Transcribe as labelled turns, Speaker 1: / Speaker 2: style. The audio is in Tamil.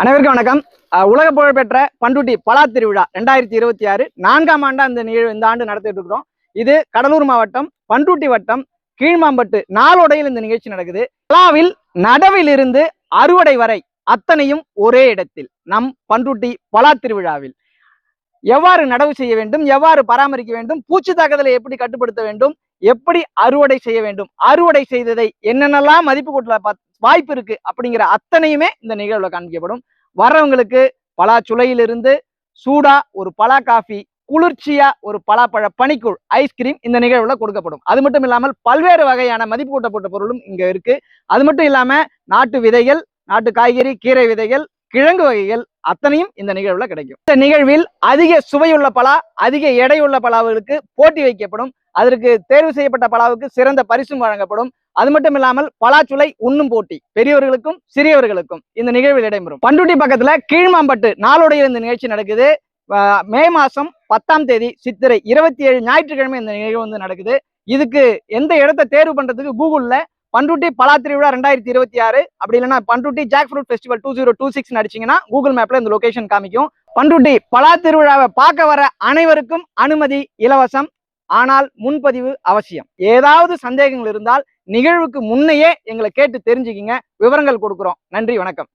Speaker 1: அனைவருக்கும் வணக்கம். உலக புகழ்பெற்ற பண்ருட்டி பலா திருவிழா 2026 4ஆம் ஆண்டா இந்த ஆண்டு நடத்திட்டு இருக்கிறோம். இது கடலூர் மாவட்டம் பண்ருட்டி வட்டம் கீழ்மாம்பட்டு நாளோடையில் இந்த நிகழ்ச்சி நடக்குது. பலாவில் நடவில் இருந்து அறுவடை வரை அத்தனையும் ஒரே இடத்தில் நம் பண்ருட்டி பலா திருவிழாவில் எவ்வாறு நடவு செய்ய வேண்டும், எவ்வாறு பராமரிக்க வேண்டும், பூச்சி தாக்குதலை எப்படி கட்டுப்படுத்த வேண்டும், எப்படி அறுவடை செய்ய வேண்டும், அறுவடை செய்ததை என்னென்னலாம் மதிப்பு கூட்டல வாய்ப்பு இருக்கு அப்படிங்கிற அத்தனையுமே இந்த நிகழ்வுல காண்பிக்கப்படும். வர்றவங்களுக்கு பலா சுளையிலிருந்து சூடா ஒரு பலா காஃபி, குளிர்ச்சியா ஒரு பலாப்பழ பனிக்கூழ் ஐஸ்கிரீம் இந்த நிகழ்வுல கொடுக்கப்படும். அது மட்டும் இல்லாமல் பல்வேறு வகையான மதிப்பு கூட்டப்பட்ட பொருளும் இங்க இருக்கு. அது மட்டும் இல்லாம நாட்டு விதைகள், நாட்டு காய்கறி, கீரை விதைகள், கிழங்கு வகைகள் அத்தனையும் இந்த நிகழ்வுல கிடைக்கும். இந்த நிகழ்வில் அதிக சுவையுள்ள பலா, அதிக எடையுள்ள பலாவுகளுக்கு போட்டி வைக்கப்படும். அதற்கு தேர்வு செய்யப்பட்ட பலாவுக்கு சிறந்த பரிசும் வழங்கப்படும். அது மட்டும் இல்லாமல் பலாச்சுளை உண்ணும் போட்டி பெரியவர்களுக்கும் சிறியவர்களுக்கும் இந்த நிகழ்வில் இடம்பெறும். பண்ருட்டி பக்கத்துல கீழ்மாம்பட்டு நாளோடைய இந்த நிகழ்ச்சி நடக்குது. மே மாசம் 10ஆம் தேதி சித்திரை 27 ஞாயிற்றுக்கிழமை இந்த நிகழ்வு நடக்குது. இதுக்கு எந்த இடத்தை தேர்வு பண்றதுக்கு கூகுள்ல பண்ருட்டி பலா திருவிழா 2026 அப்படி இல்லைன்னா பண்ருட்டி ஜாக் ஃப்ரூட் ஃபெஸ்டிவல் 2026 அடிச்சீங்கன்னா கூகுள் மேப்ல இந்த லொகேஷன் காமிக்கும். பண்ருட்டி பலா திருவிழாவை பார்க்க வர அனைவருக்கும் அனுமதி இலவசம். ஆனால் முன்பதிவு அவசியம். ஏதாவது சந்தேகங்கள் இருந்தால் நிகழ்வுக்கு முன்னையே எங்களை கேட்டு தெரிஞ்சுக்கிங்க. விவரங்கள் கொடுக்குறோம். நன்றி, வணக்கம்.